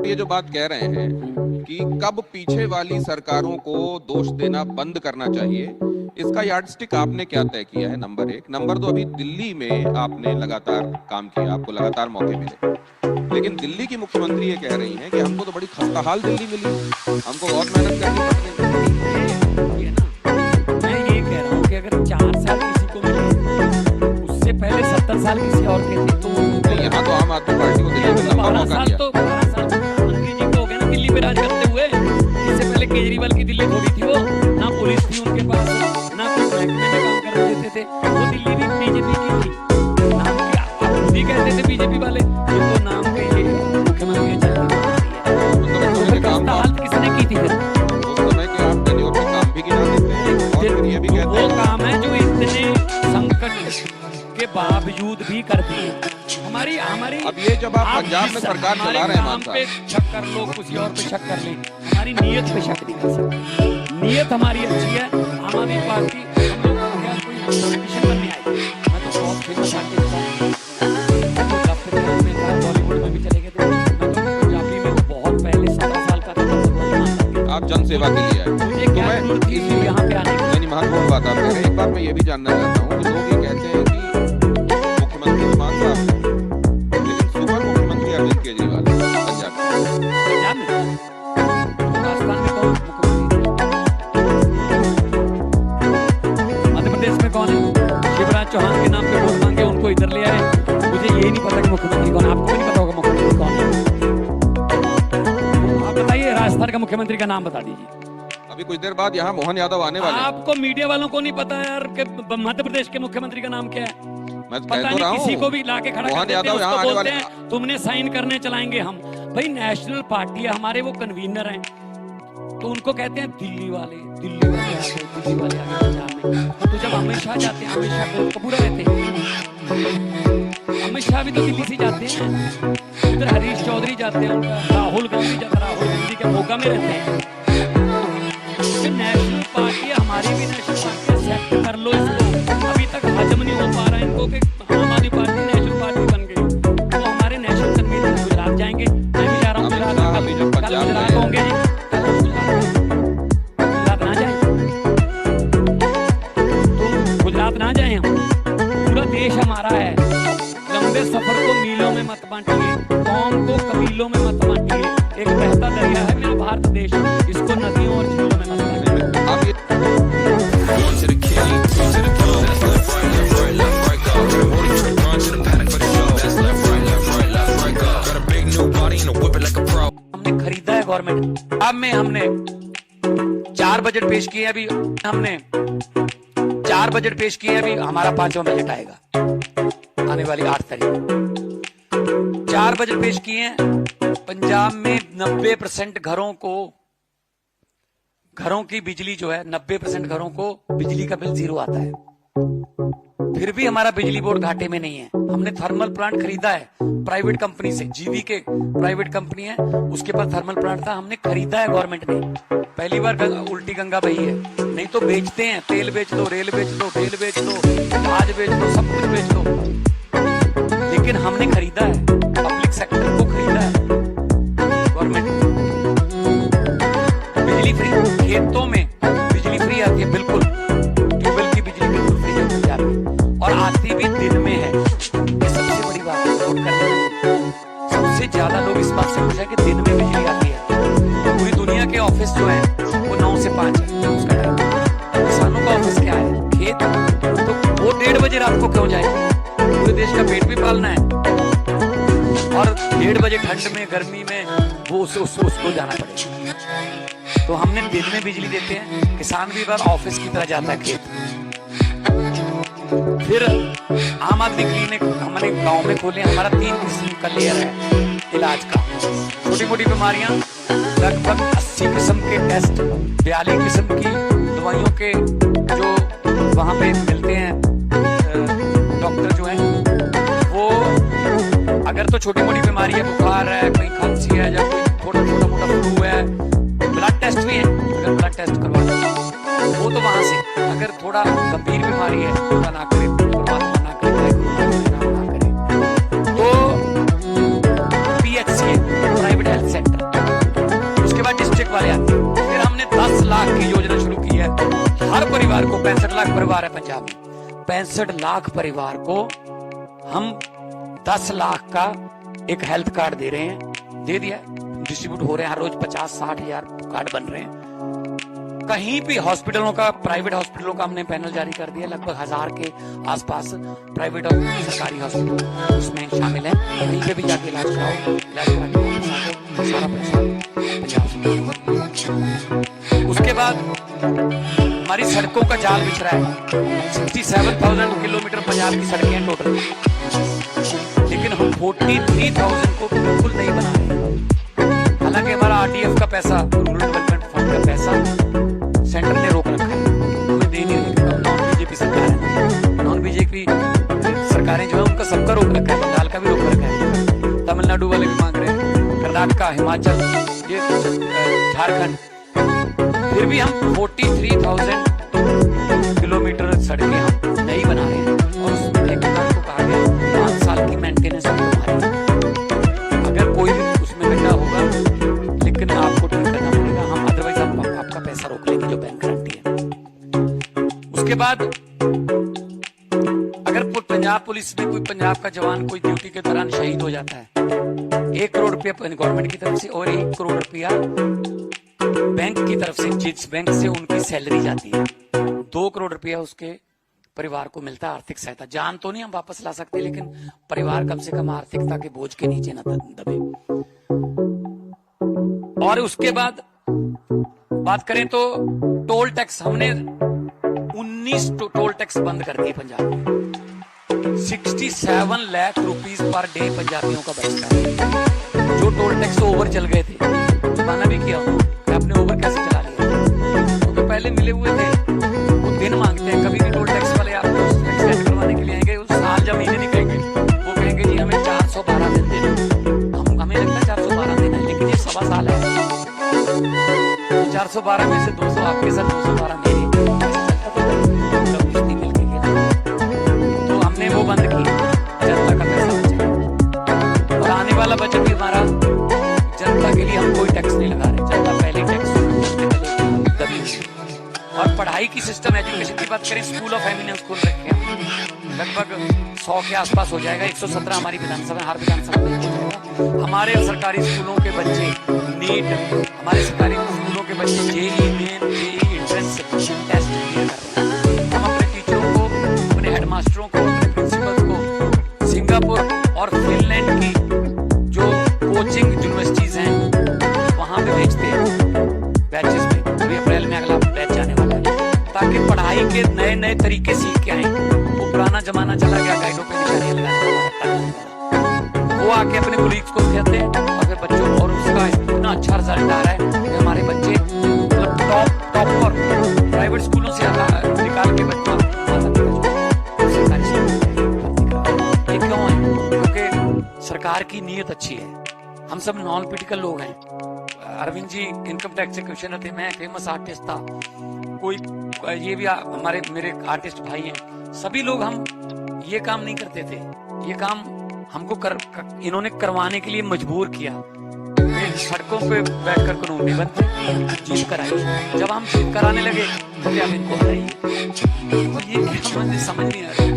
ये जो बात कह रहे हैं कि कब पीछे वाली सरकारों को दोष देना बंद करना चाहिए, इसका यार्डस्टिक आपने क्या तय किया है? नंबर एक। नंबर दो, अभी दिल्ली में आपने लगातार काम किया, आपको लगातार मौके मिले, लेकिन दिल्ली की मुख्यमंत्री ये कह रही हैं कि हमको तो बड़ी खस्ताहाल दिल्ली मिली, हमको बहुत मेहनत करनी पड़ ये ना, मैं ये कह रहा हूँ कि अगर 4 साल किसी को मिले, उससे पहले 70 साल किसी और के थे, तो यहाँ तो आम आदमी पार्टी को दिल्ली में लंबा मौका दिया। 12 साल प्रधानमंत्री जी को हो गए ना दिल्ली में राज करते हुए। इससे पहले केजरीवाल की दिल्ली थोड़ी थी, वो ना पुलिस थी उनके पास, ना कोई महकमे में काम कर देते थे, वो दिल्ली भी बीजेपी की थी। नाम क्या आप भी कहते थे बीजेपी वाले, ये तो नाम के ये मुख्यमंत्री हालत किसने की थी फिर? उस समय के आप टेन्योर पे काम भी गिना देते हैं और फिर ये भी कहते हैं वो काम है जो इतने संकट के बावजूद भी करती है हमारी। अब ये जब आप पंजाब में सरकार चला रहे हैं, मान पे शक कर लो, किसी और पे शक कर ले, हमारी नीयत पे शक नहीं कर सकते। नीयत हमारी अच्छी है। आम आदमी पार्टी हम लोग को क्या कोई कंपटीशन करने आई, मैं तो बहुत फेमस आर्टिस्ट हूँ, बॉलीवुड में भी चले गए थे, मैं तो पंजाबी में तो बहुत पहले 17 साल का था। आप जन सेवा के लिए आए, मुझे क्या जरूरत थी यहाँ पे आने की? महत्वपूर्ण बात आप कह रहे हैं। एक बात मैं ये भी जानना चाहता हूँ कि लोग ये कहते हैं कि मुख्यमंत्री मान साहब, लेकिन सुपर मुख्यमंत्री अरविंद केजरीवाल पंजाब में, राजस्थान में कौन मुख्यमंत्री, मध्य प्रदेश में कौन है? शिवराज चौहान के नाम पे वोट मांगे, उनको इधर ले आए। मुझे ये नहीं पता कि मुख्यमंत्री कौन, आपको भी नहीं पता होगा मुख्यमंत्री कौन है। आप बताइए, राजस्थान का मुख्यमंत्री का नाम बता दीजिए। अभी कुछ देर बाद यहाँ मोहन यादव आने वाले हैं। आपको मीडिया वालों को नहीं पता यार कि मध्य प्रदेश के मुख्यमंत्री का नाम क्या है? मैं पता नहीं, किसी को भी लाके खड़ा कर देते हैं, उसको बोलते हैं तुमने साइन करने चलाएंगे हम। भाई नेशनल पार्टी है हमारे, वो कन्वीनर हैं, तो उनको कहते हैं दिल्ली वाले, दिल्ली वाले आ गए, दिल्ली वाले आ गए पंजाब में। तो जब अमित शाह जाते हैं, अमित शाह कपूरा रहते हैं, अमित शाह भी तो दिल्ली से जाते हैं, उधर हरीश चौधरी जाते हैं, राहुल गांधी जाते हैं, राहुल गांधी के मोगा में रहते हैं। नेशनल पार्टी हमारी भी नेशनल पार्टी एक्सेप्ट कर लो इसको। अभी तक हजम नहीं हो पा रहा है इनको कि आम आदमी पार्टी नेशनल पार्टी बन गई। तो हमारे नेशनल कन्वीनर गुजरात जाएंगे, मैं भी जा रहा हूँ गुजरात, कल गुजरात होंगे जी, गुजरात ना जाए तो गुजरात ना जाए हम, पूरा देश हमारा है। लंबे सफर को मीलों में मत बांटिए, कौम को कबीलों में मत बांटिए। एक बहता दरिया है मेरा भारत देश, इसको नदियों और झीलों में मत बांटिए। हमने खरीदा है गवर्नमेंट। अब में हमने 4 बजट पेश किए, अभी हमने 4 बजट पेश किए, अभी हमारा 5वां बजट आएगा आने वाली 8 तारीख। 4 बजट पेश किए हैं। पंजाब में 90% घरों की बिजली जो है, 90% घरों को बिजली का बिल 0 आता है। फिर भी हमारा बिजली बोर्ड घाटे में नहीं है। हमने थर्मल प्लांट खरीदा है प्राइवेट कंपनी से, जीवी के प्राइवेट कंपनी है, उसके पास थर्मल प्लांट था, हमने खरीदा है गवर्नमेंट ने। पहली बार उल्टी गंगा बही है, नहीं तो बेचते हैं, तेल बेच दो, रेल बेच दो, तेल बेच दो, जहाज बेच दो, सब कुछ बेच दो, लेकिन हमने खरीदा है, पब्लिक सेक्टर को खरीदा है गवर्नमेंट। बिजली फ्री, खेतों में बिजली फ्री आती है, बिल्कुल ट्यूबवेल की बिजली बिल्कुल फ्री है पंजाब में, और आती भी दिन में है। ये सबसे बड़ी बात है नोट करने, सबसे ज्यादा लोग इस बात से खुश है कि दिन में बिजली आती है। पूरी दुनिया के ऑफिस जो है वो 9 से 5 है उसका टाइम। किसानों का ऑफिस क्या है? खेत, तो वो 1:30 बजे रात को क्यों जाए? पूरे देश का पेट भी पालना है, और 1:30 बजे ठंड में, गर्मी में वो उसको जाना पड़ेगा। तो हमने दिन में बिजली देते हैं, किसान भी बार ऑफिस की तरह जाता है खेत। फिर आम आदमी क्लिनिक हमने गांव में खोले, हमारा 3 किस्म का लेयर है इलाज का। छोटी मोटी बीमारियां लगभग 80 किस्म के टेस्ट, 42 किस्म की दवाइयों के जो वहां पे मिलते हैं, डॉक्टर जो हैं वो, अगर तो छोटी मोटी बीमारी है, बुखार है, कोई खांसी है, या कोई छोटा मोटा फ्लू है, ब्लड टेस्ट भी है, अगर ब्लड टेस्ट करवाना वो तो वहां से। अगर थोड़ा गंभीर बीमारी है, खुदा ना करे, परमात्मा ना करे, ना करे, तो PHC private health centre lakh परिवार है पंजाब में, 65 लाख परिवार को हम 10 लाख का एक हेल्थ कार्ड दे रहे हैं, दे दिया, डिस्ट्रीब्यूट हो रहे हैं हर रोज 50-60 हजार कार्ड बन रहे हैं। कहीं भी हॉस्पिटलों का, प्राइवेट हॉस्पिटलों का हमने पैनल जारी कर दिया, लगभग 1000 के आसपास प्राइवेट और सरकारी हॉस्पिटल उसमें शामिल है। कहीं पे भी जाके इलाज कराओ, इलाज करा सारा पैसा पंजाब से। उसके बाद हमारी सड़कों का जाल बिछ रहा है, 67,000 किलोमीटर पंजाब की सड़कें हैं टोटल, लेकिन हम 43,000 को बिल्कुल नहीं बना रहे। हालांकि हमारा आरडीएफ का पैसा, रूरल डेवलपमेंट फंड का पैसा सेंटर ने रोक रखा है, हमें दे नहीं रही। नॉन बीजेपी सरकार है, नॉन बीजेपी सरकारें जो है उनका सबका रोक रखा है, बंगाल का भी रोक रखा है, तमिलनाडु वाले भी मांग रहे हैं, कर्नाटक, हिमाचल, ये झारखंड। फिर भी हम 43,000 किलोमीटर सड़कें हम नहीं बना रहे हैं, और उसमें ठेकेदार को कहा गया 5 साल की मेंटेनेंस तुम्हारी, अगर कोई भी उसमें गड्ढा होगा लेकिन आपको ठीक करना पड़ेगा, हम अदरवाइज हम आपका पैसा रोक लेंगे, जो बैंक गारंटी है। उसके बाद अगर पंजाब पुलिस में कोई, पंजाब का जवान कोई ड्यूटी के दौरान शहीद हो जाता है, 1 करोड़ रुपया गवर्नमेंट की तरफ से और 1 करोड़ रुपया बैंक की तरफ से, जिस बैंक से उनकी सैलरी जाती है, 2 करोड़ रुपया उसके परिवार को मिलता है आर्थिक सहायता। जान तो नहीं हम वापस ला सकते, लेकिन परिवार कम से कम आर्थिकता के बोझ के नीचे न दबे। और उसके बाद बात करें तो टोल टैक्स, हमने 19 टोल टैक्स बंद कर दिए पंजाब में। 67 लाख रुपीस पर डे पंजाबियों का बचता है। जो टोल टैक्स ओवर चल गए थे, जुर्माना भी किया, आपने ओवर कैसे चला लिया, क्योंकि पहले मिले हुए थे, वो दिन मांगते हैं। कभी भी टोल टैक्स वाले आपको एक्सटेंड करवाने के लिए आएंगे, उस साल या महीने नहीं कहेंगे, वो कहेंगे जी हमें 412 दिन देना। हमें लगता है 412 दिन है, लेकिन ये 1.25 साल है, तो 412 में से 200 आपके साथ, 212 मेरे, तो हमने वो बंद की, जनता का पैसा बचेगा। और आने वाला बजट भी हमारा जनता के लिए, हम कोई टैक्स नहीं लगा रहे, जनता पहले टैक्स दबी। और पढ़ाई की सिस्टम, एजुकेशन की बात करें, स्कूल ऑफ एमिनेंस खोल रखे हैं, लगभग 100 के आसपास हो जाएगा, 117 हमारी विधानसभा, हर विधानसभा में हो जाएगा। हमारे सरकारी स्कूलों के बच्चे नीट, हमारे सरकारी स्कूलों के बच्चे JEE main, JEE entrance test clear कर रहे हैं। हम अपने टीचरों को, अपने हेडमास्टरों को, अपने प्रिंसिपल्स को सिंगापुर और फिनलैंड की जो कोचिंग यूनिवर्सिटीज हैं वहां पे भेजते हैं बैचेस में। अभी अप्रैल में अगला बैच जाने वाला है, ताकि पढ़ाई के नए नए तरीके सीख के आए। वो पुराना जमाना चला गया, गाइडों पे निशानियां लगाने, वो आके अपने कोलीग्स को कहते हैं, और फिर बच्चों, और उसका इतना अच्छा रिजल्ट आ रहा है कि हमारे बच्चे मतलब टॉपर प्राइवेट स्कूलों से निकाल के बच्चों सरकारी स्कूल। ये क्यों है? क्योंकि सरकार की नीयत अच्छी है, हम सब नॉन पॉलिटिकल लोग हैं। अरविंद जी इनकम टैक्स से क्वेश्चन थे, मैं फेमस आर्टिस्ट था, कोई ये भी हमारे मेरे आर्टिस्ट भाई हैं, सभी लोग हम ये काम नहीं करते थे। ये काम हमको इन्होंने करवाने के लिए मजबूर किया। सड़कों पे बैठकर कानून नहीं बनते, जीत कर आई। जब हम जीत कराने लगे तो क्या इनको हटाइए, तो ये क्या समझ नहीं आ रहा।